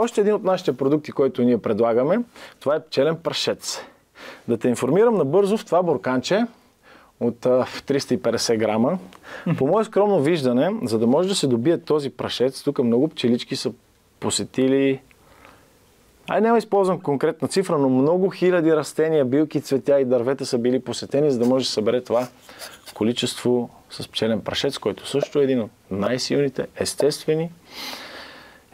Още един от нашите продукти, който ние предлагаме, това е пчелен прашец. Да те информирам набързо, в това бурканче от 350 грама. По мое скромно виждане, за да може да се добие този прашец, тук много пчелички са посетили... няма използвам конкретна цифра, но много хиляди растения, билки, цветя и дървета са били посетени, за да може да се събере това количество с пчелен прашец, който също е един от най-силните, естествени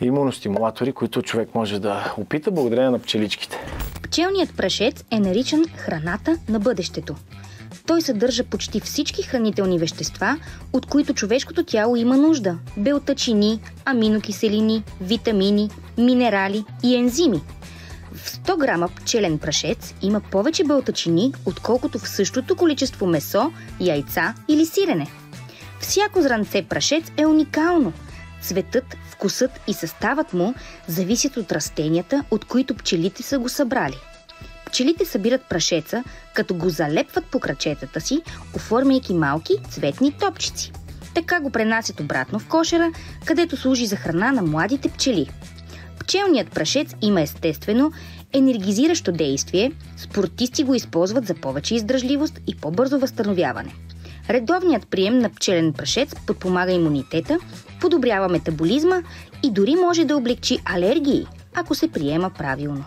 имуностимулатори, които човек може да опита благодарение на пчеличките. Пчелният прашец е наричан храната на бъдещето. Той съдържа почти всички хранителни вещества, от които човешкото тяло има нужда. Белтъчини, аминокиселини, витамини, минерали и ензими. В 100 грама пчелен прашец има повече белтъчини, отколкото в същото количество месо, яйца или сирене. Всяко зранце прашец е уникално. Цветът, вкусът и съставът му зависят от растенията, от които пчелите са го събрали. Пчелите събират прашеца, като го залепват по крачетата си, оформяйки малки цветни топчици. Така го пренасят обратно в кошера, където служи за храна на младите пчели. Пчелният прашец има естествено енергизиращо действие, спортисти го използват за повече издръжливост и по-бързо възстановяване. Редовният прием на пчелен прашец подпомага имунитета, подобрява метаболизма и дори може да облегчи алергии, ако се приема правилно.